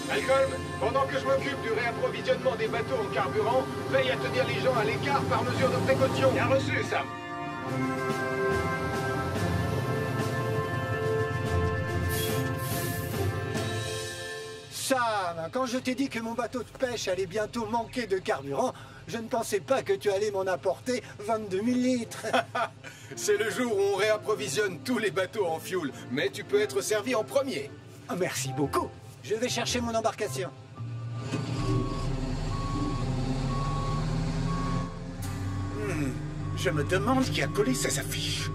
Malcolm, pendant que je m'occupe du réapprovisionnement des bateaux en carburant, veille à tenir les gens à l'écart par mesure de précaution. Bien reçu, Sam. Sam, quand je t'ai dit que mon bateau de pêche allait bientôt manquer de carburant, je ne pensais pas que tu allais m'en apporter 22 000 litres. C'est le jour où on réapprovisionne tous les bateaux en fuel, mais tu peux être servi en premier. Oh, merci beaucoup. Je vais chercher mon embarcation. Je me demande qui a collé ces affiches.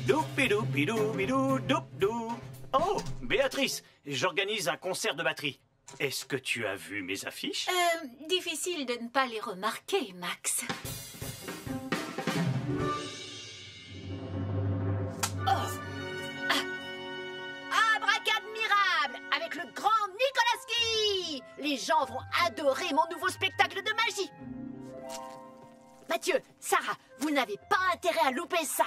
Doupidou, bidou, bidou, doup, dou. Oh, Béatrice, j'organise un concert de batterie. Est-ce que tu as vu mes affiches? Difficile de ne pas les remarquer, Max. Abracadmirable avec le grand Nikolaski. Les gens vont adorer mon nouveau spectacle de magie. Mathieu, Sarah, vous n'avez pas intérêt à louper ça.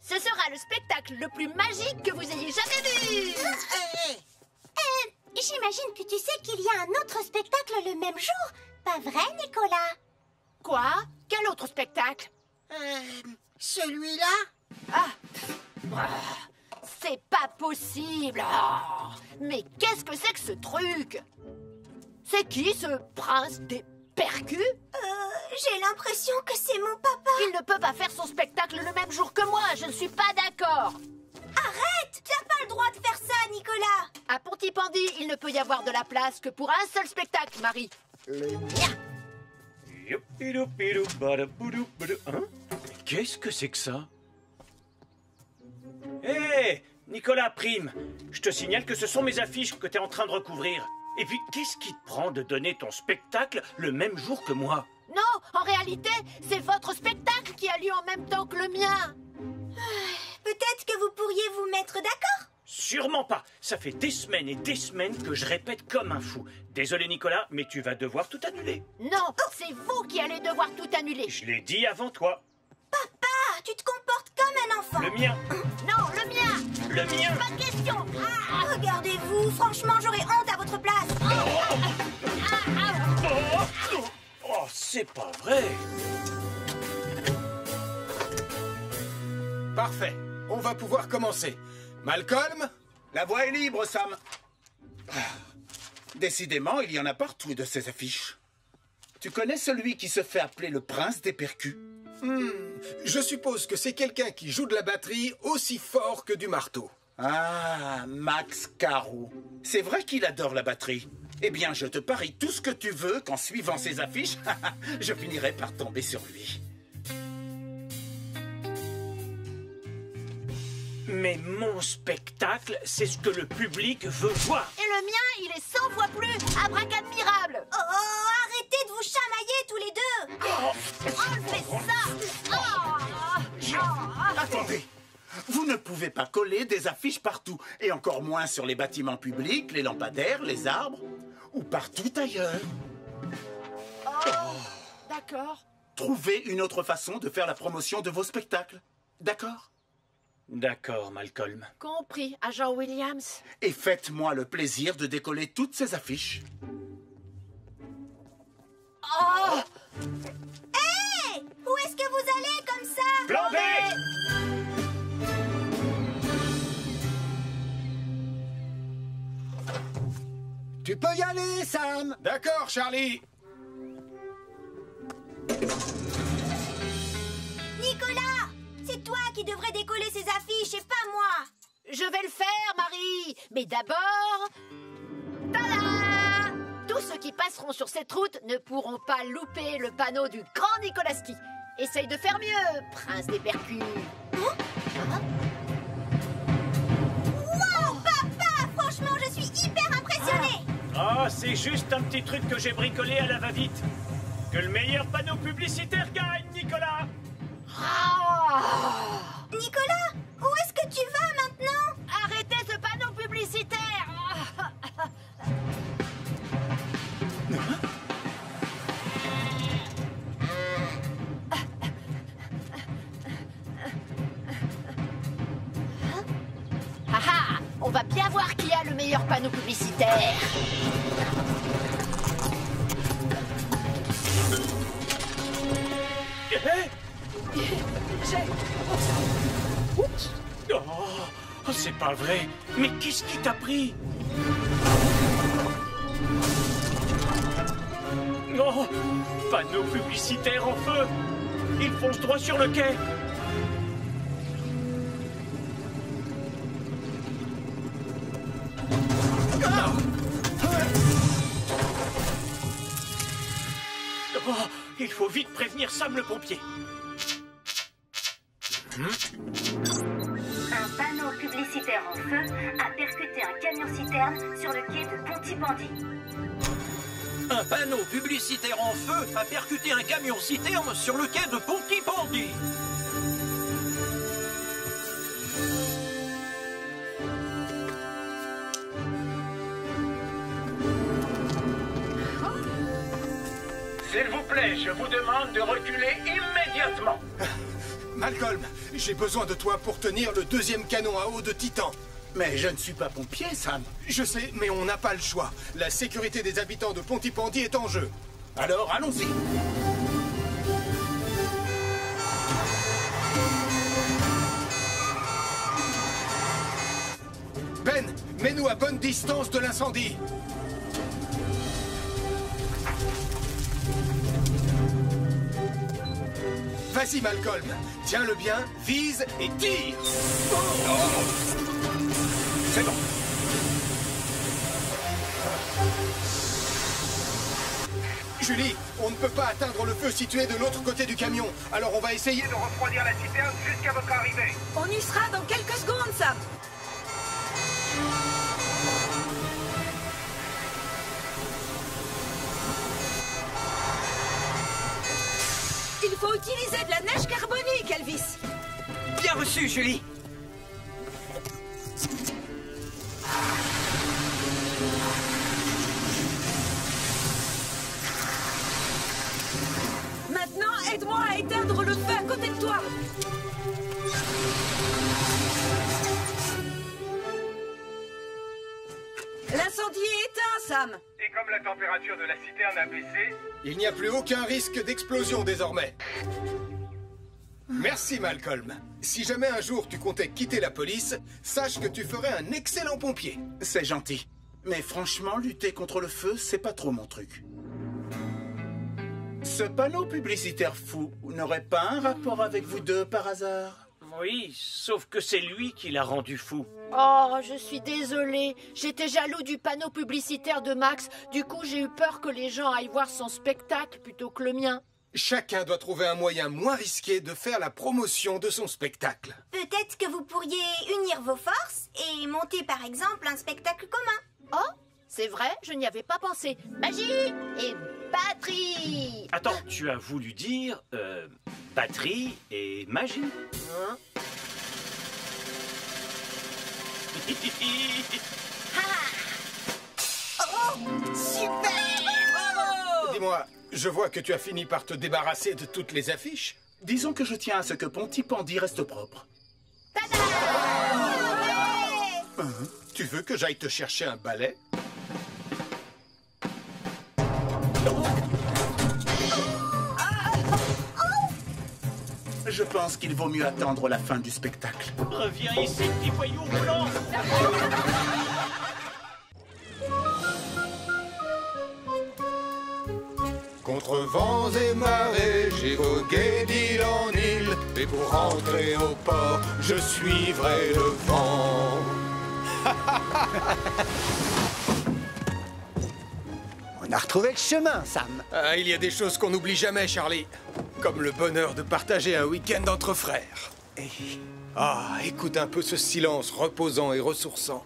Ce sera le spectacle le plus magique que vous ayez jamais vu. J'imagine que tu sais qu'il y a un autre spectacle le même jour. Pas vrai, Nicolas? Quoi? Quel autre spectacle? Celui-là? C'est pas possible. Oh, mais qu'est-ce que c'est que ce truc? C'est qui ce prince des percus? J'ai l'impression que c'est mon papa. Il ne peut pas faire son spectacle le même jour que moi. Je ne suis pas d'accord. Arrête! Tu n'as pas le droit de faire ça, Nicolas. À Pontypandy, il ne peut y avoir de la place que pour un seul spectacle, Marie. Le mien. Youpidou, badaboudou, badou. Hein? Qu'est-ce que c'est que ça? Hé, Nicolas Prime, je te signale que ce sont mes affiches que tu es en train de recouvrir. Et puis, qu'est-ce qui te prend de donner ton spectacle le même jour que moi? Non, en réalité, c'est votre spectacle qui a lieu en même temps que le mien. Peut-être que vous pourriez vous mettre d'accord? Sûrement pas. Ça fait des semaines et des semaines que je répète comme un fou. Désolé Nicolas, mais tu vas devoir tout annuler. Non, c'est vous qui allez devoir tout annuler. Je l'ai dit avant toi. Papa, tu te comportes comme un enfant. Le mien. Non, le mien. Le mien. Pas de question. Regardez-vous, franchement, j'aurais honte à votre place. Oh, c'est pas vrai. Parfait, on va pouvoir commencer. Malcolm? La voie est libre, Sam. Décidément, il y en a partout de ces affiches. Tu connais celui qui se fait appeler le prince des percus? Je suppose que c'est quelqu'un qui joue de la batterie aussi fort que du marteau. Ah, Max Caro. C'est vrai qu'il adore la batterie. Eh bien, je te parie tout ce que tu veux qu'en suivant ses affiches, je finirai par tomber sur lui. Mais mon spectacle, c'est ce que le public veut voir. Et le mien, il est 100 fois plus abracadmirable. Arrêtez de vous chamailler tous les deux. Enlevez ça. Attendez. Vous ne pouvez pas coller des affiches partout, et encore moins sur les bâtiments publics, les lampadaires, les arbres, ou partout ailleurs. D'accord. Trouvez une autre façon de faire la promotion de vos spectacles. D'accord? D'accord, Malcolm. Compris, agent Williams. Et faites-moi le plaisir de décoller toutes ces affiches. Hé! Où est-ce que vous allez comme ça? Plan B! Tu peux y aller, Sam. D'accord, Charlie. Nicolas! C'est toi qui devrais décoller ces affiches et pas moi! Je vais le faire, Marie. Mais d'abord... Tada! Tous ceux qui passeront sur cette route ne pourront pas louper le panneau du grand Nikolaski. Essaye de faire mieux, prince des percus. Wow, papa! Franchement, je suis hyper impressionnée! Ah, c'est juste un petit truc que j'ai bricolé à la va-vite. Que le meilleur panneau publicitaire gagne, Nicolas! Nicolas, où est-ce que tu vas maintenant? Arrêtez ce panneau publicitaire. On va bien voir qui Qui a le meilleur panneau publicitaire? Oh, c'est pas vrai. Mais qu'est-ce qui t'a pris? Oh, panneau publicitaire en feu. Il fonce droit sur le quai. Oh, il faut vite prévenir Sam le pompier. Un panneau publicitaire en feu a percuté un camion-citerne sur le quai de Pontypandy. Un panneau publicitaire en feu a percuté un camion-citerne sur le quai de Pontypandy. S'il vous plaît, je vous demande de reculer immédiatement. Malcolm, j'ai besoin de toi pour tenir le deuxième canon à eau de Titan. Mais je ne suis pas pompier, Sam. Je sais, mais on n'a pas le choix. La sécurité des habitants de Pontypandy est en jeu. Alors, allons-y. Ben, mets-nous à bonne distance de l'incendie. Vas-y, Malcolm. Tiens-le bien, vise et tire. C'est bon. Julie, on ne peut pas atteindre le feu situé de l'autre côté du camion. Alors on va essayer de refroidir la citerne jusqu'à votre arrivée. On y sera dans quelques secondes, Sam. Il faut utiliser de la neige carbonique, Elvis. Bien reçu, Julie. Maintenant, aide-moi à éteindre le feu à côté de toi. L'incendie est éteint, Sam. Et comme la température de la citerne a baissé, il n'y a plus aucun risque d'explosion désormais. Merci, Malcolm. Si jamais un jour tu comptais quitter la police, sache que tu ferais un excellent pompier. C'est gentil. Mais franchement, lutter contre le feu, c'est pas trop mon truc. Ce panneau publicitaire fou n'aurait pas un rapport avec vous deux par hasard? Oui, sauf que c'est lui qui l'a rendu fou. Oh, je suis désolée. J'étais jaloux du panneau publicitaire de Max. Du coup, j'ai eu peur que les gens aillent voir son spectacle plutôt que le mien. Chacun doit trouver un moyen moins risqué de faire la promotion de son spectacle. Peut-être que vous pourriez unir vos forces et monter par exemple un spectacle commun. Oh, c'est vrai, je n'y avais pas pensé. Magie et batterie. Attends, tu as voulu dire batterie et magie? Hein? Super! Dis-moi, je vois que tu as fini par te débarrasser de toutes les affiches. Disons que je tiens à ce que Pontypandy reste propre. Tu veux que j'aille te chercher un balai? Je pense qu'il vaut mieux attendre la fin du spectacle. Reviens ici, petit voyou roulant. Contre vents et marées, j'ai vogué d'île en île. Et pour rentrer au port, je suivrai le vent. On a retrouvé le chemin, Sam. Ah, il y a des choses qu'on n'oublie jamais, Charlie. Comme le bonheur de partager un week-end entre frères. Ah, écoute un peu ce silence reposant et ressourçant.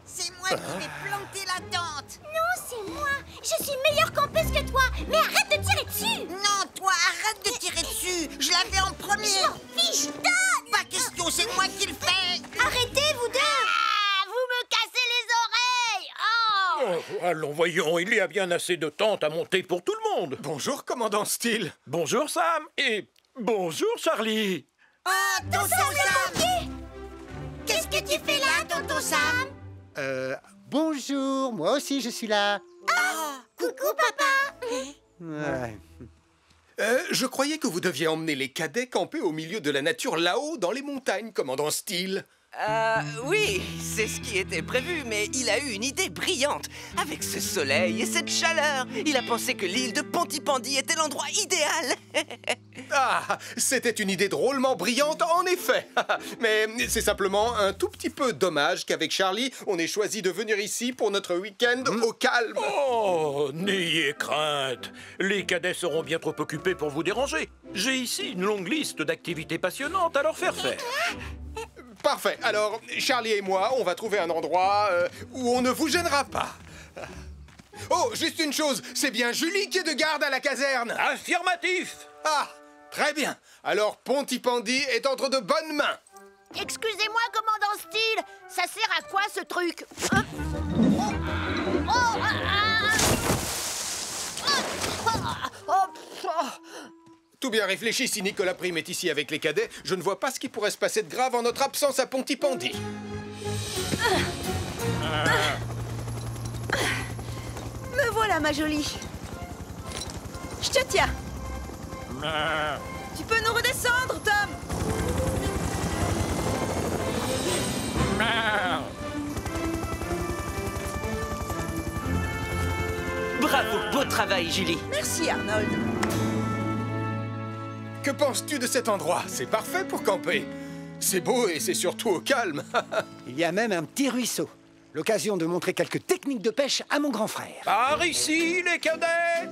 C'est moi qui vais planter la tente. Non, c'est moi. Je suis meilleure campeuse que toi. Mais arrête de tirer dessus. Non, toi, arrête de tirer dessus. Je l'avais en premier. Je m'en fiche, donne. Pas question, c'est moi qui le fais. Arrêtez, vous deux. Ah, vous me cassez les oreilles. Oh. Oh, allons, voyons, il y a bien assez de tentes à monter pour tout le monde. Bonjour, commandant Steele. Bonjour, Sam. Et bonjour, Charlie. Attention, Sam. Qu'est-ce Qu'est-ce que tu fais là, tonton Sam? Bonjour, moi aussi je suis là. Oh, coucou, papa. Ouais. Je croyais que vous deviez emmener les cadets camper au milieu de la nature là-haut dans les montagnes, commandant Steele. Oui, c'est ce qui était prévu, mais il a eu une idée brillante. Avec ce soleil et cette chaleur, il a pensé que l'île de Pontypandy était l'endroit idéal. Ah, c'était une idée drôlement brillante, en effet. Mais c'est simplement un tout petit peu dommage qu'avec Charlie, on ait choisi de venir ici pour notre week-end au calme. Oh, n'ayez crainte. Les cadets seront bien trop occupés pour vous déranger. J'ai ici une longue liste d'activités passionnantes à leur faire faire. Parfait. Alors, Charlie et moi, on va trouver un endroit où on ne vous gênera pas. Oh, juste une chose, c'est bien Julie qui est de garde à la caserne. Affirmatif. Ah, très bien. Alors, Pontypandy est entre de bonnes mains. Excusez-moi, commandant Steele, ça sert à quoi ce truc? Tout bien réfléchi, si Nicolas Prime est ici avec les cadets, je ne vois pas ce qui pourrait se passer de grave en notre absence à Pontypandy. Me voilà, ma jolie. Je te tiens. Tu peux nous redescendre, Tom? Bravo, beau travail, Julie. Merci, Arnold. Que penses-tu de cet endroit? C'est parfait pour camper. C'est beau et c'est surtout au calme. Il y a même un petit ruisseau. L'occasion de montrer quelques techniques de pêche à mon grand frère. Par ici, les cadets.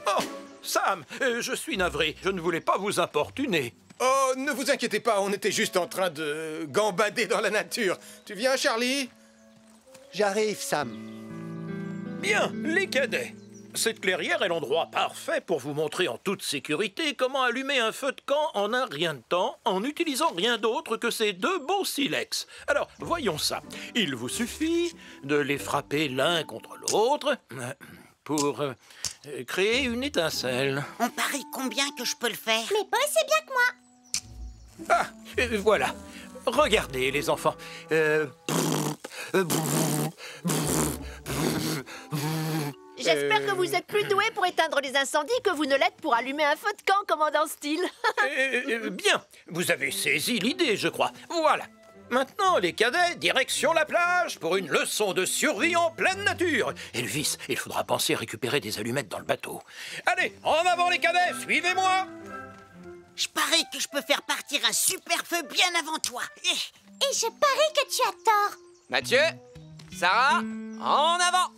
Oh, Sam, je suis navré. Je ne voulais pas vous importuner. Oh, ne vous inquiétez pas, on était juste en train de gambader dans la nature. Tu viens, Charlie? J'arrive, Sam. Bien, les cadets. Cette clairière est l'endroit parfait pour vous montrer en toute sécurité comment allumer un feu de camp en un rien de temps en n'utilisant rien d'autre que ces deux beaux silex. Alors, voyons ça. Il vous suffit de les frapper l'un contre l'autre pour créer une étincelle. On parie combien que je peux le faire? Mais pas aussi bien que moi. Ah, voilà. Regardez, les enfants. J'espère que vous êtes plus doué pour éteindre les incendies que vous ne l'êtes pour allumer un feu de camp, commandant Steele. Bien, vous avez saisi l'idée, je crois. Voilà. Maintenant, les cadets, direction la plage pour une leçon de survie en pleine nature. Elvis, il faudra penser à récupérer des allumettes dans le bateau. Allez, en avant les cadets, suivez-moi. Je parie que je peux faire partir un super feu bien avant toi. Et je parie que tu as tort. Mathieu, Sarah, en avant.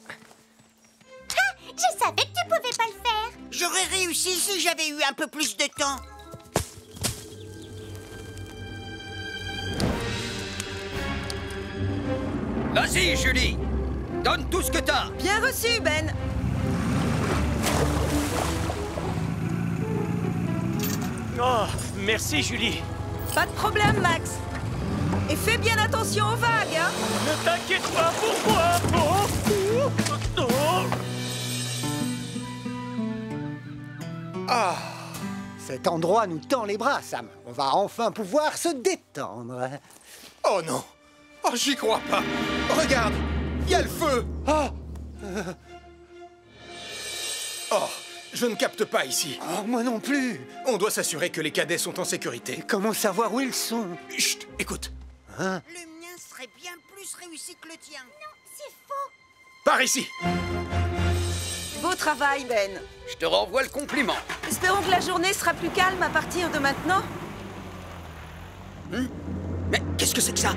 Je savais que tu pouvais pas le faire. J'aurais réussi si j'avais eu un peu plus de temps. Vas-y, Julie. Donne tout ce que t'as. Bien reçu, Ben. Oh, merci, Julie. Pas de problème, Max. Et fais bien attention aux vagues, hein. Ne t'inquiète pas pour moi. Ah, cet endroit nous tend les bras, Sam. On va enfin pouvoir se détendre. Oh non! Oh, j'y crois pas! Regarde! Il y a le feu! Oh, je ne capte pas ici. Oh, moi non plus. On doit s'assurer que les cadets sont en sécurité. Comment savoir où ils sont? Chut, écoute. Hein? Le mien serait bien plus réussi que le tien. Non, c'est faux. Par ici! Beau travail, Ben. Je te renvoie le compliment. Espérons que la journée sera plus calme à partir de maintenant. Mais qu'est-ce que c'est que ça?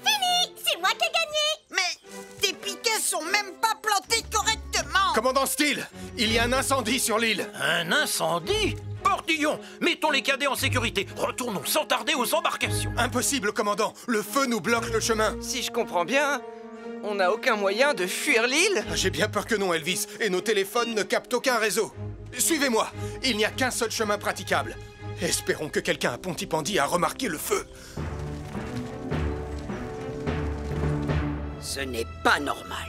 Fini! C'est moi qui ai gagné. Mais tes piquets sont même pas plantés correctement. Commandant Steele, il y a un incendie sur l'île. Un incendie? Portillon, mettons les cadets en sécurité. Retournons sans tarder aux embarcations. Impossible, commandant. Le feu nous bloque le chemin. Si je comprends bien, on n'a aucun moyen de fuir l'île? J'ai bien peur que non, Elvis. Et nos téléphones ne captent aucun réseau. Suivez-moi. Il n'y a qu'un seul chemin praticable. Espérons que quelqu'un à Pontypandy a remarqué le feu. Ce n'est pas normal.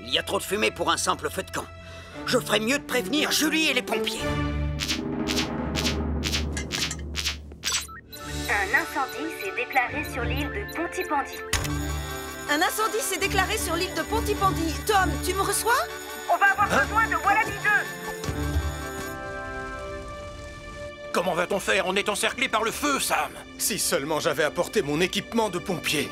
Il y a trop de fumée pour un simple feu de camp. Je ferais mieux de prévenir Julie et les pompiers. Un incendie incendie s'est déclaré sur l'île de Pontypandy. Un incendie s'est déclaré sur l'île de Pontypandy. Tom, tu me reçois? On va avoir besoin de Wallaby 2. Comment va-t-on faire? On est encerclé par le feu, Sam. Si seulement j'avais apporté mon équipement de pompier.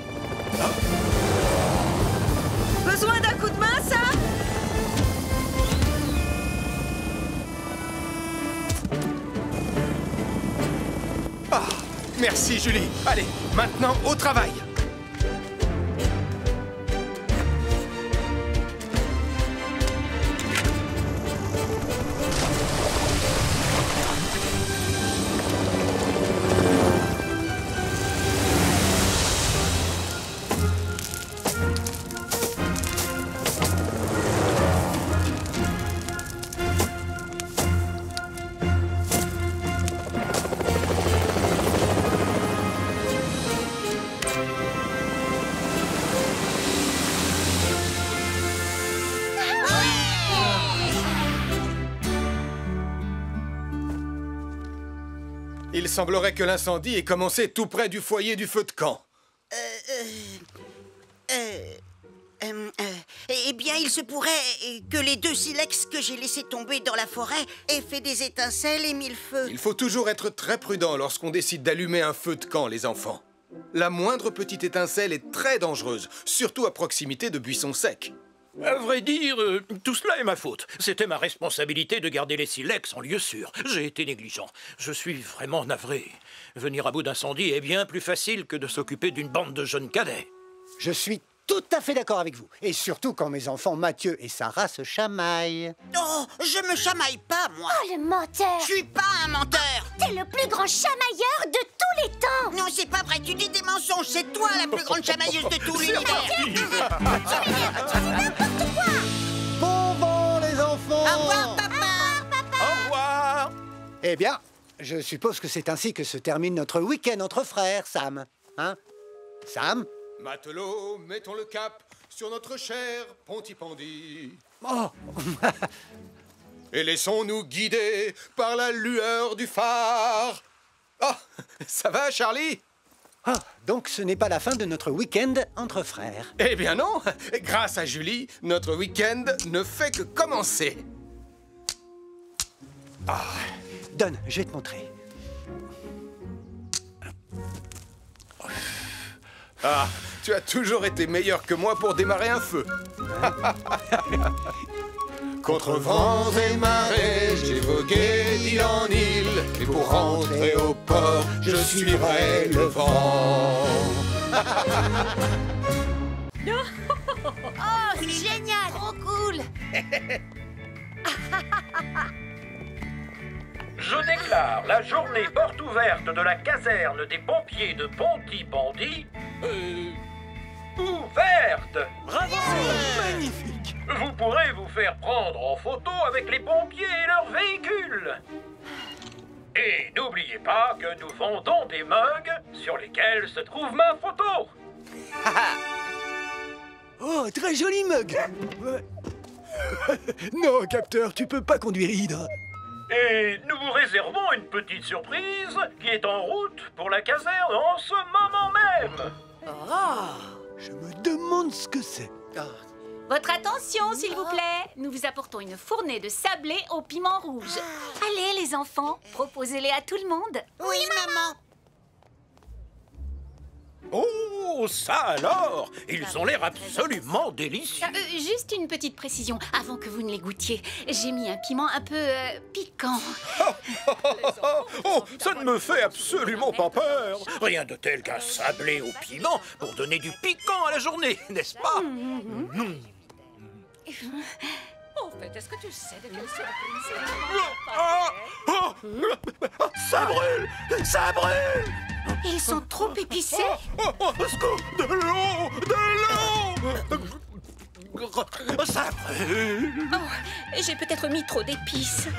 Besoin d'un coup de main, Sam? Ah, merci Julie. Allez, maintenant au travail. Il semblerait que l'incendie ait commencé tout près du foyer du feu de camp. Eh bien, il se pourrait que les 2 silex que j'ai laissés tomber dans la forêt aient fait des étincelles et mis le feu. Il faut toujours être très prudent lorsqu'on décide d'allumer un feu de camp, les enfants. La moindre petite étincelle est très dangereuse, surtout à proximité de buissons secs. À vrai dire, tout cela est ma faute. C'était ma responsabilité de garder les silex en lieu sûr. J'ai été négligent. Je suis vraiment navré. Venir à bout d'incendie est bien plus facile que de s'occuper d'une bande de jeunes cadets. Je suis tout à fait d'accord avec vous. Et surtout quand mes enfants Mathieu et Sarah se chamaillent. Oh, je me chamaille pas, moi. Oh, le menteur! Je suis pas un menteur. T'es le plus grand chamailleur de tous les temps! Non, c'est pas vrai, tu dis des mensonges. C'est toi la plus grande chamailleuse de tout l'univers. Tu dis n'importe quoi! Bon vent, les enfants! Au revoir, papa. Au revoir. Eh bien, je suppose que c'est ainsi que se termine notre week-end entre frères, Sam. Hein? Sam? Matelots, mettons le cap sur notre cher Pontypandy. Oh! Et laissons-nous guider par la lueur du phare. Ah, ça va, Charlie? Ah, donc ce n'est pas la fin de notre week-end entre frères. Eh bien non. Grâce à Julie, notre week-end ne fait que commencer. Ah, donne, je vais te montrer. Ah, tu as toujours été meilleur que moi pour démarrer un feu. Contre vents et marées, j'ai vogué d'île en île. Et pour rentrer au port, je suivrai le vent. Oh, c'est génial! Trop cool! Je déclare la journée porte ouverte de la caserne des pompiers de Pontypandy ouverte. Bravo! Magnifique! Vous pourrez vous faire prendre en photo avec les pompiers et leurs véhicules. Et n'oubliez pas que nous vendons des mugs sur lesquels se trouve ma photo. Oh, très joli mug! Ouais. Non, capteur, tu peux pas conduire Hydre. Et nous vous réservons une petite surprise qui est en route pour la caserne en ce moment même. Je me demande ce que c'est. Votre attention, s'il vous plaît. Nous vous apportons une fournée de sablé au piment rouge. Allez, les enfants, proposez-les à tout le monde. Oui, maman. Oh, ça alors! Ils ont l'air absolument délicieux. Juste une petite précision, avant que vous ne les goûtiez. J'ai mis un piment un peu piquant. Oh, ça ne me fait absolument pas peur. Rien de tel qu'un sablé au piment pour donner du piquant à la journée, n'est-ce pas? En fait, est-ce que tu sais de quelle surprise Ça brûle! Ça brûle! Ils sont trop épicés. Au secours! De l'eau! De l'eau! Ça brûle! Oh, j'ai peut-être mis trop d'épices.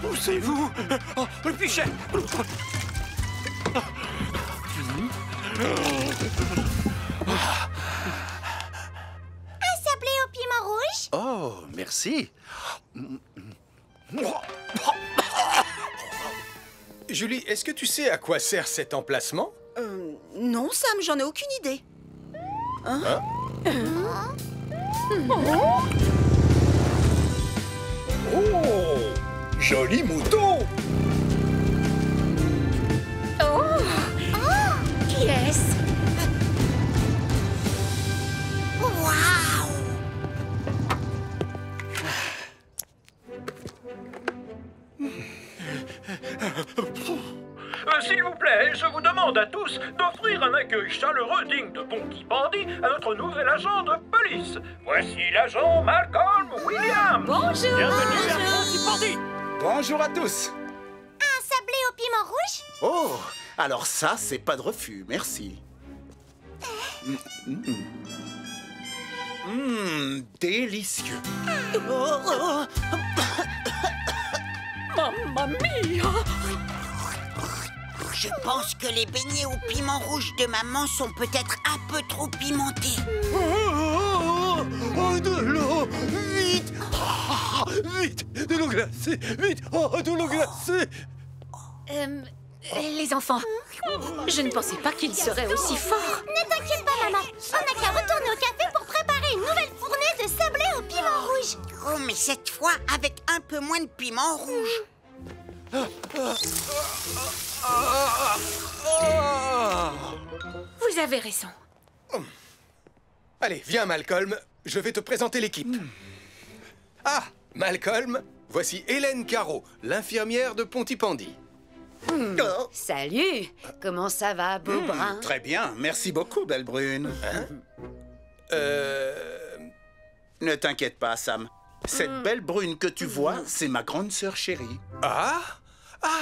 Poussez-vous! Le pichet! Un sablé au piment rouge? Oh, merci. Julie, est-ce que tu sais à quoi sert cet emplacement? Non, Sam, j'en ai aucune idée. Hein? Oh, joli mouton. Oh! Qui est-ce? Waouh! S'il vous plaît, je vous demande à tous d'offrir un accueil chaleureux digne de Pontypandy à notre nouvel agent de police. Voici l'agent Malcolm Williams. Bonjour! Bienvenue à Pontypandy. Bonjour à tous. Un sablé au piment rouge? Oh, alors ça, c'est pas de refus, merci. Délicieux. Mamma mia! Je pense que les beignets au piment rouge de maman sont peut-être un peu trop pimentés. Oh, de l'eau. Vite. Vite, de l'eau glacée. Vite. Oh, de l'eau glacée. Les enfants, je ne pensais pas qu'il serait aussi fort. Ne t'inquiète pas, maman. On n'a qu'à retourner au café pour préparer une nouvelle fournée de sablé au piment rouge. Oh, mais cette fois, avec un peu moins de piment rouge. Vous avez raison. Allez, viens, Malcolm. Je vais te présenter l'équipe. Ah, Malcolm, voici Hélène Caro, l'infirmière de Pontypandy. Salut! Comment ça va, beau brun? Très bien, merci beaucoup, belle brune. Ne t'inquiète pas, Sam. Cette belle brune que tu vois, c'est ma grande sœur chérie. Ah,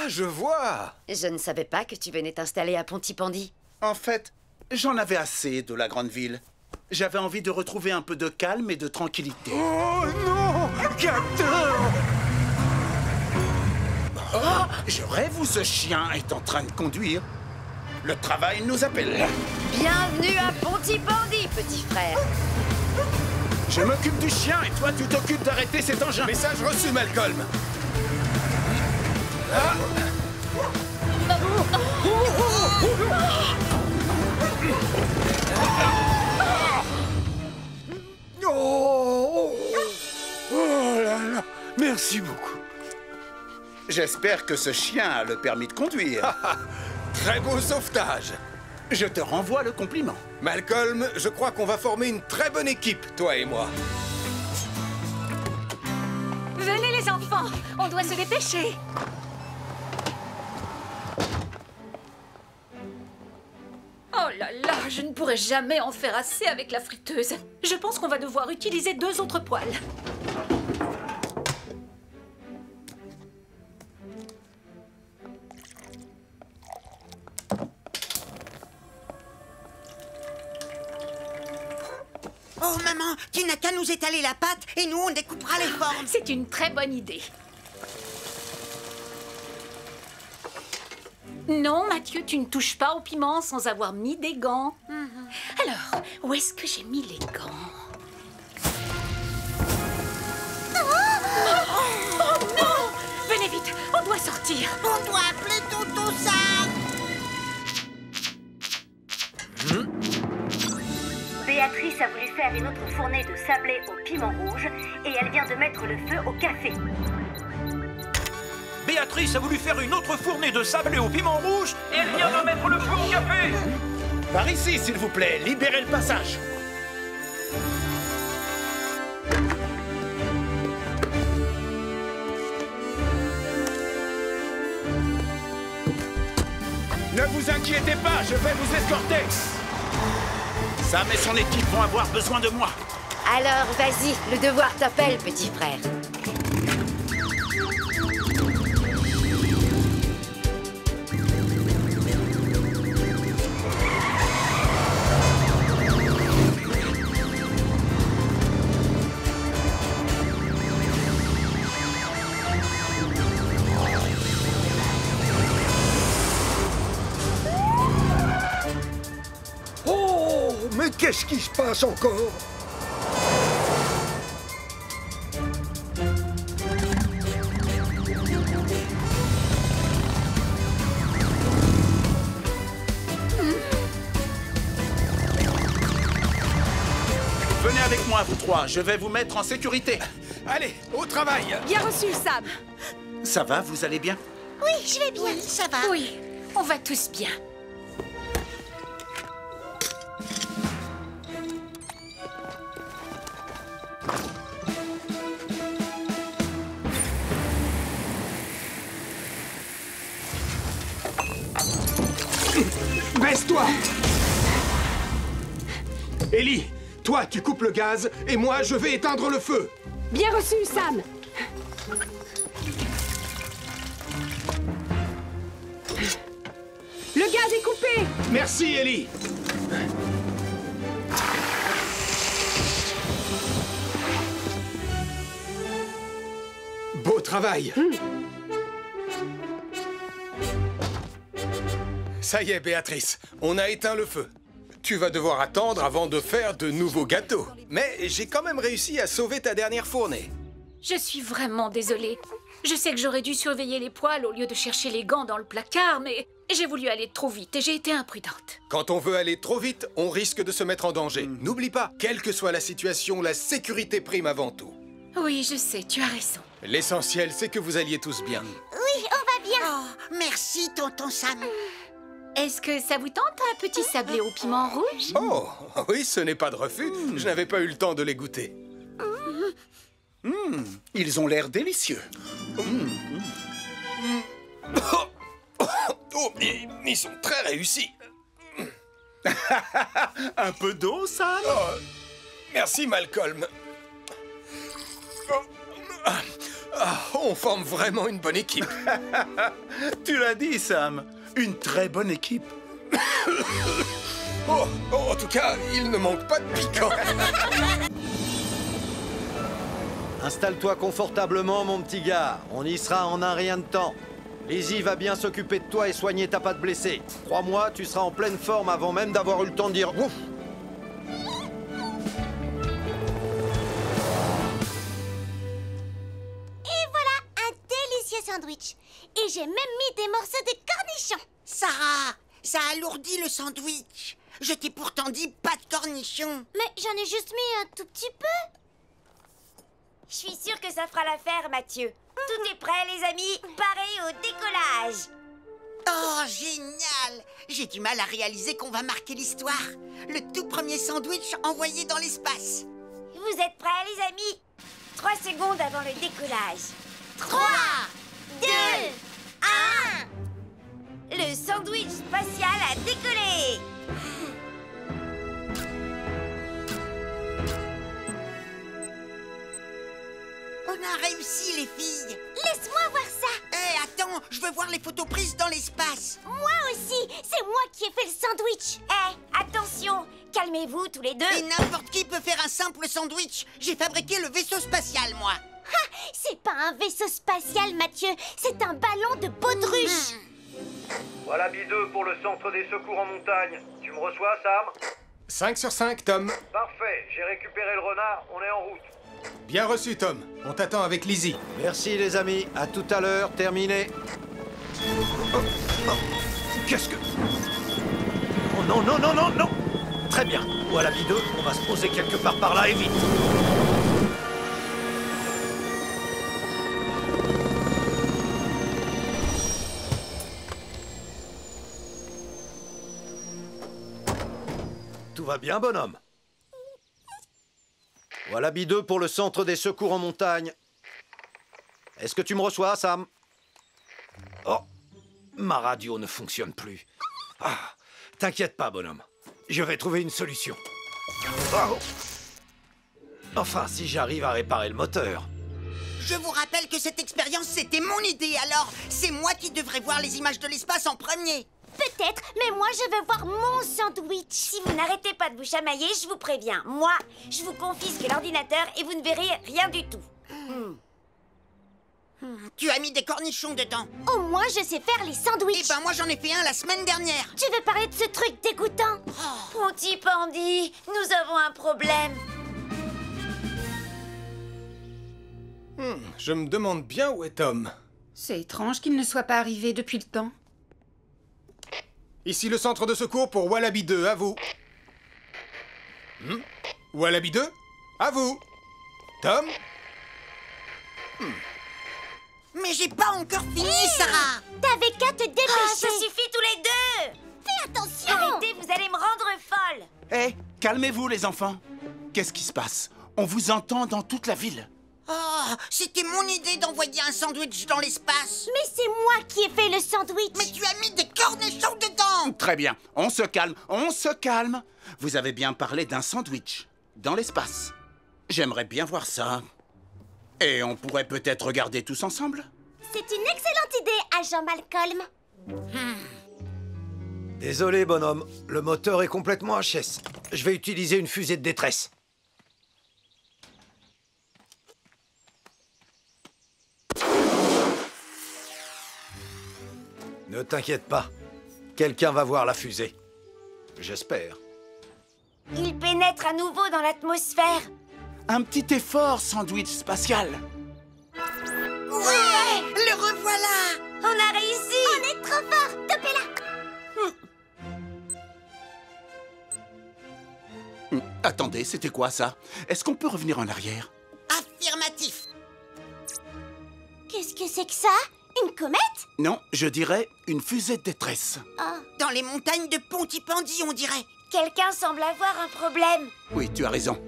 je vois. Je ne savais pas que tu venais t'installer à Pontypandy. En fait, j'en avais assez de la grande ville. J'avais envie de retrouver un peu de calme et de tranquillité. Oh non, capteur. Oh, je rêve où ce chien est en train de conduire. Le travail nous appelle. Bienvenue à Pontypandy, petit frère. Je m'occupe du chien et toi, tu t'occupes d'arrêter cet engin. Message reçu, Malcolm. Oh là là, merci beaucoup. J'espère que ce chien a le permis de conduire. Très beau sauvetage. Je te renvoie le compliment. Malcolm, je crois qu'on va former une très bonne équipe, toi et moi. Venez les enfants, on doit se dépêcher. Oh là là, je ne pourrai jamais en faire assez avec la friteuse. Je pense qu'on va devoir utiliser 2 autres poêles. Oh, maman, tu n'as qu'à nous étaler la pâte et nous, on découpera les formes. C'est une très bonne idée. Non, Mathieu, tu ne touches pas au piment sans avoir mis des gants. Alors, où est-ce que j'ai mis les gants? Oh non! Venez vite, on doit sortir. On doit appeler Toto Sam. Béatrice a voulu faire une autre fournée de sablé au piment rouge et elle vient de mettre le feu au café. Béatrice a voulu faire une autre fournée de sablé au piment rouge et elle vient de mettre le feu au café. Par ici, s'il vous plaît, libérez le passage. Ne vous inquiétez pas, je vais vous escorter. Sam et son équipe vont avoir besoin de moi. Alors, vas-y, le devoir t'appelle, petit frère. Oh, mais qu'est-ce qui se passe encore? Venez avec moi, vous trois. Je vais vous mettre en sécurité. Allez, au travail. Bien reçu, Sam. Ça va, vous allez bien? Oui, je vais bien. Oui, ça va. Oui, on va tous bien. Baisse-toi! Ellie, toi, tu coupes le gaz, et moi, je vais éteindre le feu. Bien reçu, Sam. Le gaz est coupé. Merci, Ellie. Beau travail. Ça y est, Béatrice, on a éteint le feu. Tu vas devoir attendre avant de faire de nouveaux gâteaux. Mais j'ai quand même réussi à sauver ta dernière fournée. Je suis vraiment désolée. Je sais que j'aurais dû surveiller les poêles au lieu de chercher les gants dans le placard, mais j'ai voulu aller trop vite et j'ai été imprudente. Quand on veut aller trop vite, on risque de se mettre en danger. N'oublie pas, quelle que soit la situation, la sécurité prime avant tout. Oui, je sais, tu as raison. L'essentiel, c'est que vous alliez tous bien. Oui, on va bien. Oh, merci, tonton Sam. Est-ce que ça vous tente un petit sablé au piment rouge? Oh, oui, ce n'est pas de refus. Je n'avais pas eu le temps de les goûter. Ils ont l'air délicieux. Oh, ils sont très réussis. Un peu d'eau, Sam? Oh, merci, Malcolm. On forme vraiment une bonne équipe. Tu l'as dit, Sam. Une très bonne équipe. Oh, en tout cas, il ne manque pas de piquant. Installe-toi confortablement, mon petit gars. On y sera en un rien de temps. Lizzie va bien s'occuper de toi et soigner ta patte blessée. Crois-moi, tu seras en pleine forme avant même d'avoir eu le temps de dire ouf. Et voilà, un délicieux sandwich. Et j'ai même mis des morceaux de cornichons. Sarah, ça alourdit le sandwich. Je t'ai pourtant dit pas de cornichons. Mais j'en ai juste mis un tout petit peu. Je suis sûre que ça fera l'affaire, Mathieu. Tout est prêt, les amis. Pareil au décollage. Oh, génial! J'ai du mal à réaliser qu'on va marquer l'histoire. Le tout premier sandwich envoyé dans l'espace. Vous êtes prêts, les amis? 3 secondes avant le décollage. 3, 2, 1... Le sandwich spatial a décollé. On a réussi, les filles. Laisse-moi voir ça. Hé, attends, je veux voir les photos prises dans l'espace. Moi aussi, c'est moi qui ai fait le sandwich. Attention, calmez-vous tous les deux. Et n'importe qui peut faire un simple sandwich. J'ai fabriqué le vaisseau spatial, moi. C'est pas un vaisseau spatial, Mathieu. C'est un ballon de baudruche. Voilà B2 pour le centre des secours en montagne. Tu me reçois, Sam? 5 sur 5, Tom. Parfait, j'ai récupéré le renard, on est en route. Bien reçu, Tom. On t'attend avec Lizzie. Merci, les amis. À tout à l'heure. Terminé. Qu'est-ce que... Oh non, non, non, non, non. Très bien. Voilà B2, on va se poser quelque part par là et vite. Tout va bien, bonhomme? Voilà B2 pour le centre des secours en montagne. Est-ce que tu me reçois, Sam? Oh, ma radio ne fonctionne plus. Ah, t'inquiète pas, bonhomme. Je vais trouver une solution. Oh. Enfin, si j'arrive à réparer le moteur. Je vous rappelle que cette expérience, c'était mon idée, alors c'est moi qui devrais voir les images de l'espace en premier. Peut-être, mais moi je veux voir mon sandwich. Si vous n'arrêtez pas de vous chamailler, je vous préviens. Moi, je vous confisque l'ordinateur et vous ne verrez rien du tout. Tu as mis des cornichons dedans. Au moins, je sais faire les sandwichs. Eh ben, moi, j'en ai fait un la semaine dernière. Tu veux parler de ce truc dégoûtant? Ponty Pandy, nous avons un problème. Je me demande bien où est Tom. C'est étrange qu'il ne soit pas arrivé depuis le temps. Ici le centre de secours pour Wallaby 2, à vous. Wallaby 2, à vous. Tom? Mais j'ai pas encore fini, Sarah. T'avais qu'à te dépêcher. Ah, ça suffit tous les deux. Fais attention. Arrêtez, vous allez me rendre folle. Hé, calmez-vous les enfants. Qu'est-ce qui se passe? On vous entend dans toute la ville. Oh, c'était mon idée d'envoyer un sandwich dans l'espace. Mais c'est moi qui ai fait le sandwich. Mais tu as mis des cornichons dedans. Très bien, on se calme, on se calme. Vous avez bien parlé d'un sandwich dans l'espace. J'aimerais bien voir ça. Et on pourrait peut-être regarder tous ensemble? C'est une excellente idée, agent Malcolm. Désolé, bonhomme. Le moteur est complètement HS. Je vais utiliser une fusée de détresse. Ne t'inquiète pas. Quelqu'un va voir la fusée. J'espère. Il pénètre à nouveau dans l'atmosphère. Un petit effort, sandwich spatial. Ouais, le revoilà. On a réussi. On est trop fort. Topez-la. Attendez, c'était quoi ça? Est-ce qu'on peut revenir en arrière? Affirmatif. Qu'est-ce que c'est que ça? Une comète? Non, je dirais une fusée de détresse. Oh. Dans les montagnes de Pontypandy, on dirait. Quelqu'un semble avoir un problème. Oui, tu as raison.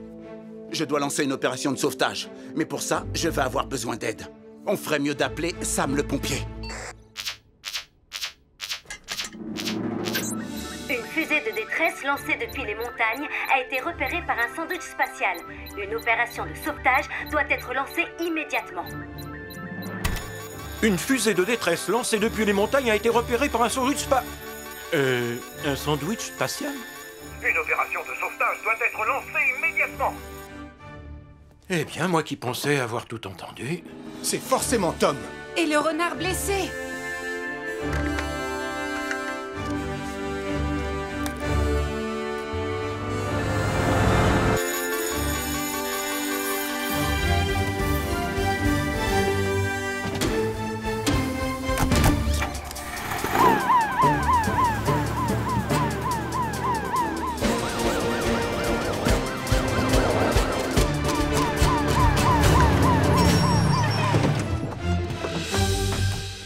Je dois lancer une opération de sauvetage. Mais pour ça, je vais avoir besoin d'aide. On ferait mieux d'appeler Sam le pompier. Une fusée de détresse lancée depuis les montagnes a été repérée par un sandwich spatial. Une opération de sauvetage doit être lancée immédiatement. Une fusée de détresse lancée depuis les montagnes a été repérée par un sandwich un sandwich spatial? Une opération de sauvetage doit être lancée immédiatement. Eh bien, moi qui pensais avoir tout entendu... C'est forcément Tom. Et le renard blessé.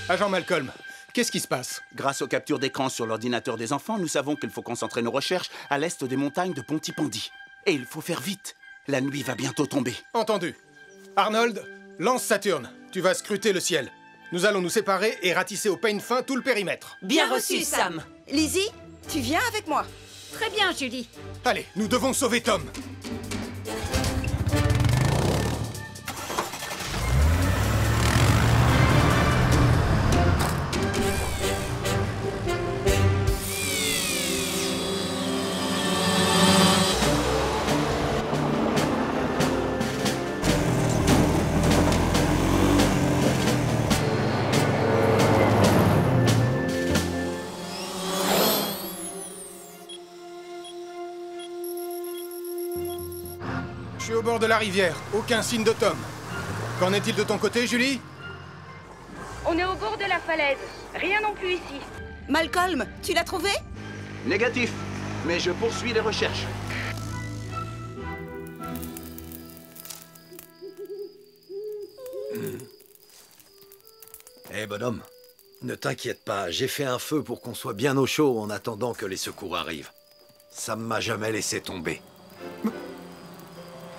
Agent Malcolm, qu'est-ce qui se passe? Grâce aux captures d'écran sur l'ordinateur des enfants, nous savons qu'il faut concentrer nos recherches à l'est des montagnes de Pontypandy. Et il faut faire vite. La nuit va bientôt tomber. Entendu. Arnold, lance Saturne. Tu vas scruter le ciel. Nous allons nous séparer et ratisser au peigne fin tout le périmètre. Bien reçu, Sam. Lizzie, tu viens avec moi. Très bien, Julie. Allez, nous devons sauver Tom. Je suis au bord de la rivière. Aucun signe de Tom. Qu'en est-il de ton côté, Julie? On est au bord de la falaise. Rien non plus ici. Malcolm, tu l'as trouvé? Négatif, mais je poursuis les recherches. Eh bonhomme, ne t'inquiète pas, j'ai fait un feu pour qu'on soit bien au chaud en attendant que les secours arrivent. Ça ne m'a jamais laissé tomber.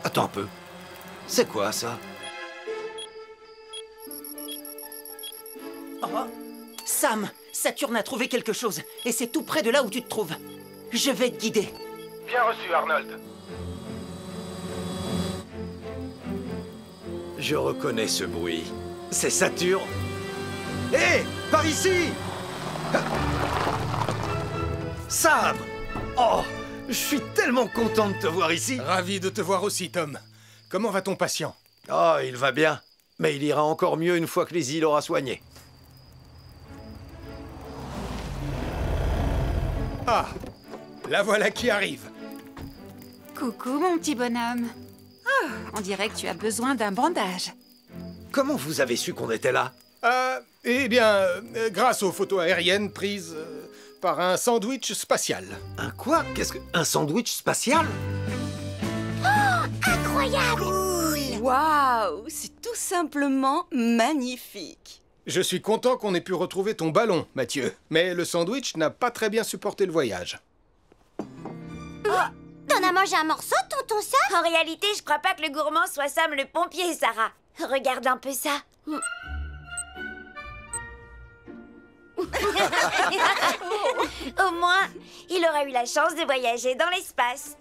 Attends un peu. C'est quoi ça? Oh. Sam, Saturne a trouvé quelque chose, et c'est tout près de là où tu te trouves. Je vais te guider. Bien reçu, Arnold. Je reconnais ce bruit. C'est Saturne. Hé, par ici! Sam! Oh, je suis tellement content de te voir ici. Ravi de te voir aussi, Tom. Comment va ton patient? Oh, il va bien. Mais il ira encore mieux une fois que Lizzie l'aura soigné. Ah, la voilà qui arrive. Coucou, mon petit bonhomme. Oh, on dirait que tu as besoin d'un bandage. Comment vous avez su qu'on était là? Eh bien, grâce aux photos aériennes prises par un sandwich spatial. Un quoi? Qu'est-ce que... Un sandwich spatial? Oh, incroyable! Waouh! C'est tout simplement magnifique! Je suis content qu'on ait pu retrouver ton ballon, Mathieu. Mais le sandwich n'a pas très bien supporté le voyage. T'en as mangé un morceau, tonton Sam? En réalité, je crois pas que le gourmand soit Sam le pompier, Sarah. Regarde un peu ça. Au moins, il aura eu la chance de voyager dans l'espace.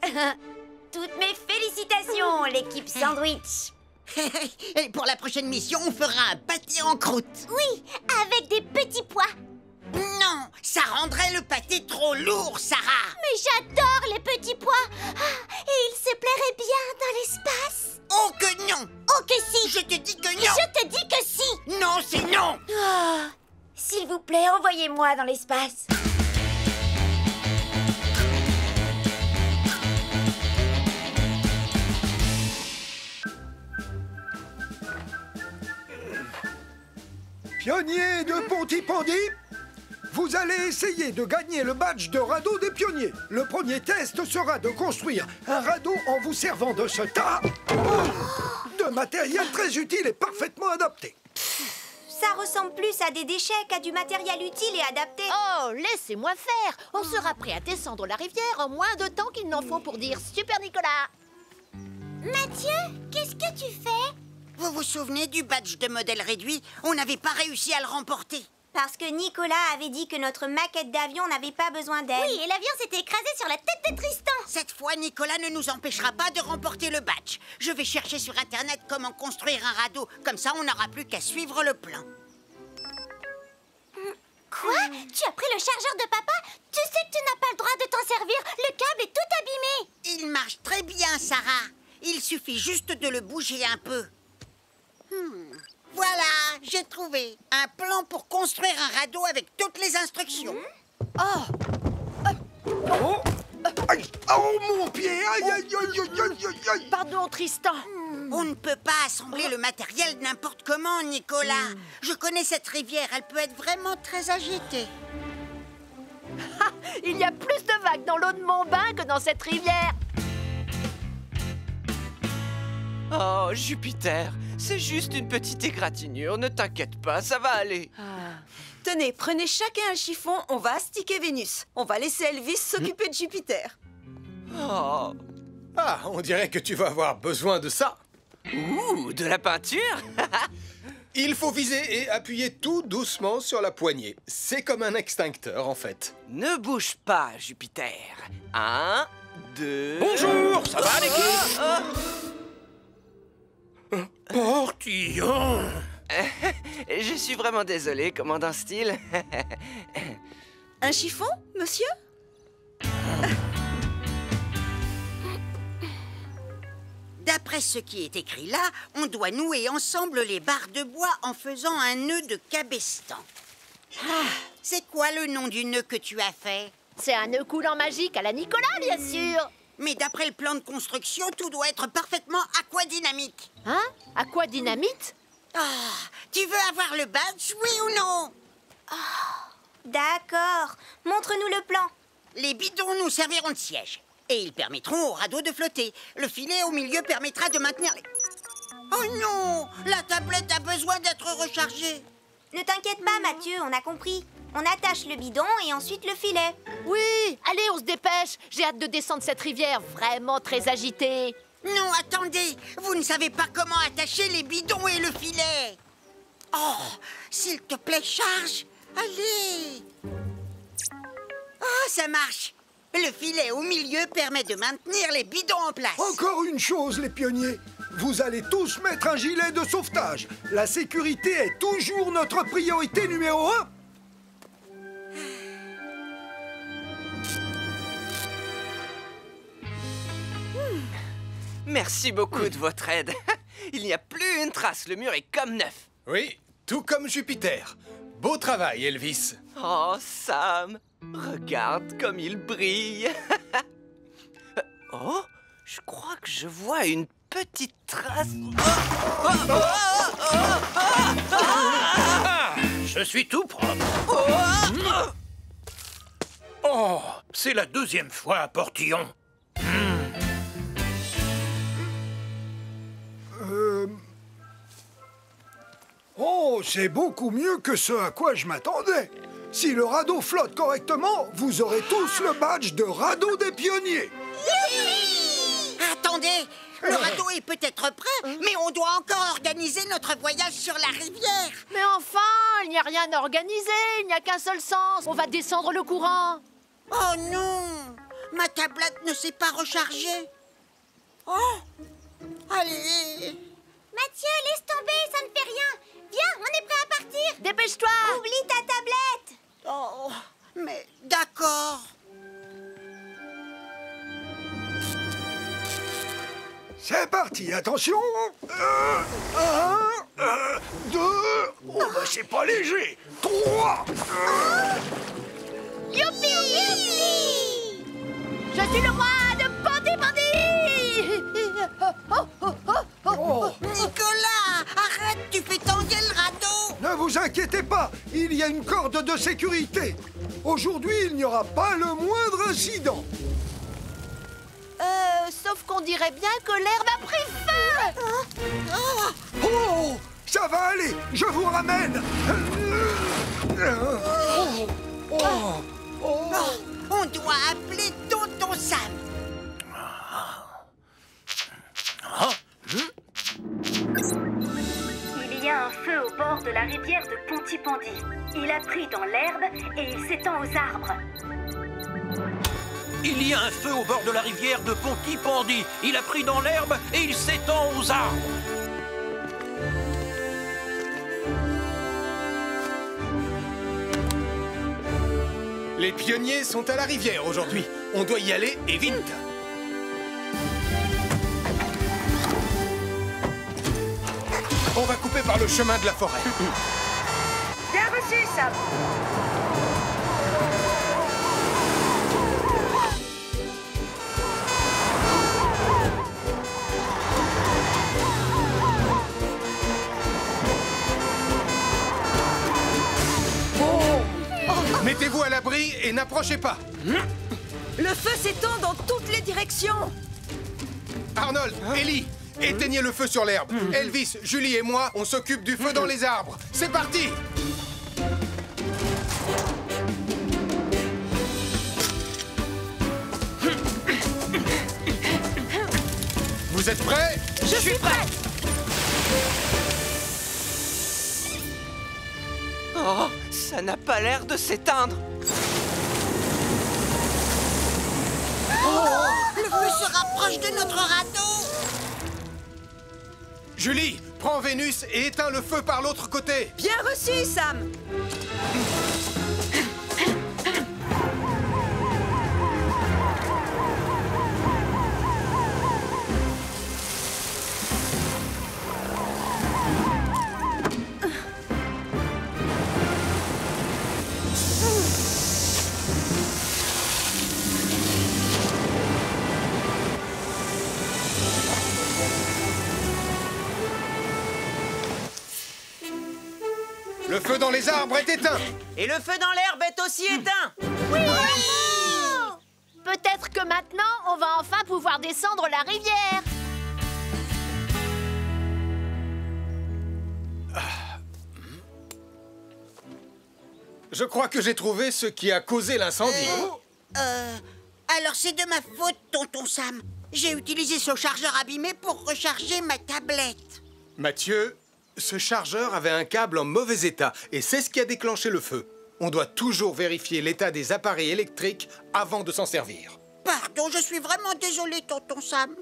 Toutes mes félicitations, l'équipe Sandwich. Et pour la prochaine mission, on fera un pâté en croûte. Oui, avec des petits pois. Non, ça rendrait le pâté trop lourd, Sarah. Mais j'adore les petits pois. Et ils se plairaient bien dans l'espace. Oh que non. Oh que si. Je te dis que non. Je te dis que si. Non, c'est non. S'il vous plaît, envoyez-moi dans l'espace. Pionniers de Pontypandy, vous allez essayer de gagner le badge de radeau des pionniers. Le premier test sera de construire un radeau en vous servant de ce tas de matériel très utile et parfaitement adapté. Ça ressemble plus à des déchets qu'à du matériel utile et adapté. Oh, laissez-moi faire. On sera prêt à descendre la rivière en moins de temps qu'il n'en faut pour dire Super Nicolas. Mathieu, qu'est-ce que tu fais? Vous vous souvenez du badge de modèle réduit? On n'avait pas réussi à le remporter. Parce que Nicolas avait dit que notre maquette d'avion n'avait pas besoin d'aide. Oui, et l'avion s'était écrasé sur la tête de Tristan. Cette fois, Nicolas ne nous empêchera pas de remporter le badge. Je vais chercher sur Internet comment construire un radeau. Comme ça, on n'aura plus qu'à suivre le plan. Quoi? Tu as pris le chargeur de papa? Tu sais que tu n'as pas le droit de t'en servir. Le câble est tout abîmé. Il marche très bien, Sarah. Il suffit juste de le bouger un peu. Voilà, j'ai trouvé un plan pour construire un radeau avec toutes les instructions. Aïe, oh mon pied! Aïe, aïe, aïe, aïe, aïe, aïe. Pardon, Tristan. On ne peut pas assembler le matériel n'importe comment, Nicolas. Je connais cette rivière, elle peut être vraiment très agitée. Il y a plus de vagues dans l'eau de mon bain que dans cette rivière. Oh, Jupiter, c'est juste une petite égratignure, ne t'inquiète pas, ça va aller. Tenez, prenez chacun un chiffon, on va astiquer Vénus. On va laisser Elvis s'occuper de Jupiter. Oh. Ah, on dirait que tu vas avoir besoin de ça. Ouh, de la peinture. Il faut viser et appuyer tout doucement sur la poignée. C'est comme un extincteur, en fait. Ne bouge pas, Jupiter. 1, 2... Bonjour, ça va l'équipe? Portillon. Je suis vraiment désolé, commandant Steele. Un chiffon, monsieur? D'après ce qui est écrit là, on doit nouer ensemble les barres de bois en faisant un nœud de cabestan. C'est quoi le nom du nœud que tu as fait? C'est un nœud coulant magique à la Nicolas, bien sûr. Mais d'après le plan de construction, tout doit être parfaitement aquadynamique. Hein? Aquadynamite? Tu veux avoir le badge, oui ou non? D'accord. Montre-nous le plan. Les bidons nous serviront de siège. Et ils permettront au radeau de flotter. Le filet au milieu permettra de maintenir les... Oh non! La tablette a besoin d'être rechargée. Ne t'inquiète pas, Mathieu, on a compris. On attache le bidon et ensuite le filet. Oui, allez, on se dépêche. J'ai hâte de descendre cette rivière vraiment très agitée. Non, attendez. Vous ne savez pas comment attacher les bidons et le filet. Oh, s'il te plaît, charge. Allez. Oh, ça marche. Le filet au milieu permet de maintenir les bidons en place. Encore une chose, les pionniers. Vous allez tous mettre un gilet de sauvetage. La sécurité est toujours notre priorité numéro 1. Merci beaucoup de votre aide. Il n'y a plus une trace, le mur est comme neuf. Oui, tout comme Jupiter. Beau travail, Elvis. Oh, Sam, regarde comme il brille. Oh, je crois que je vois une petite trace. Je suis tout propre. Oh, c'est la deuxième fois, Portillon. c'est beaucoup mieux que ce à quoi je m'attendais. Si le radeau flotte correctement, vous aurez tous le badge de radeau des pionniers. Attendez, le radeau est peut-être prêt, mais on doit encore organiser notre voyage sur la rivière. Mais enfin, il n'y a rien à organiser, il n'y a qu'un seul sens. On va descendre le courant. Oh non, ma tablette ne s'est pas rechargée. Oh, allez. Mathieu, laisse tomber, ça ne fait rien. Viens, on est prêt à partir. Dépêche-toi. Oublie ta tablette. Oh, mais d'accord. C'est parti, attention. 1, 2, oh bah c'est pas léger. 3. Youpi, youpi. Je suis le roi de Ponty-Pondy. Nicolas, arrête, tu fais tanguer le radeau. Ne vous inquiétez pas, il y a une corde de sécurité. Aujourd'hui, il n'y aura pas le moindre incident. Sauf qu'on dirait bien que l'herbe a pris feu. Oh, ça va aller, je vous ramène. On doit appeler Tonton Sam. Il y a un feu au bord de la rivière de Ponty-Pondy. Il a pris dans l'herbe et il s'étend aux arbres. Il y a un feu au bord de la rivière de Ponty-Pondy. Il a pris dans l'herbe et il s'étend aux arbres. Les pionniers sont à la rivière aujourd'hui. On doit y aller et vite. On va couper par le chemin de la forêt. Bien reçu, Sam. Mettez-vous à l'abri et n'approchez pas. Le feu s'étend dans toutes les directions. Arnold, Ellie, éteignez le feu sur l'herbe. Elvis, Julie et moi, on s'occupe du feu dans les arbres. C'est parti! Vous êtes prêts? Je suis prête. Oh, ça n'a pas l'air de s'éteindre. Le feu se rapproche de notre radeau. Julie, prends Vénus et éteins le feu par l'autre côté. Bien reçu, Sam. Le feu dans les arbres est éteint. Et le feu dans l'herbe est aussi éteint. Oui. Peut-être que maintenant, on va enfin pouvoir descendre la rivière. Je crois que j'ai trouvé ce qui a causé l'incendie. Alors c'est de ma faute, Tonton Sam. J'ai utilisé ce chargeur abîmé pour recharger ma tablette. Mathieu, ce chargeur avait un câble en mauvais état et c'est ce qui a déclenché le feu. On doit toujours vérifier l'état des appareils électriques avant de s'en servir. Pardon, je suis vraiment désolé, Tonton Sam.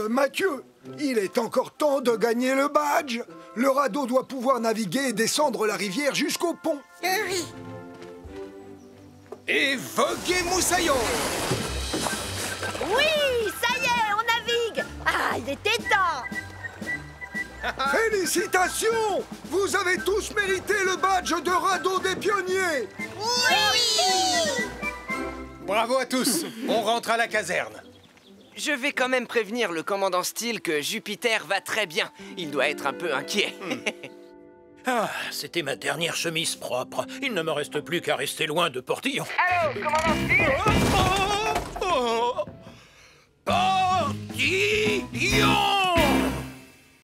Mathieu, il est encore temps de gagner le badge. Le radeau doit pouvoir naviguer et descendre la rivière jusqu'au pont. Oui. Et voguez moussaillon! Oui, ça y est, on navigue. Ah, il était temps. Félicitations! Vous avez tous mérité le badge de radeau des pionniers! Oui! Bravo à tous! On rentre à la caserne. Je vais quand même prévenir le commandant Steele que Jupiter va très bien. Il doit être un peu inquiet. Ah, c'était ma dernière chemise propre. Il ne me reste plus qu'à rester loin de Portillon. Allô, commandant Steele? Portillon!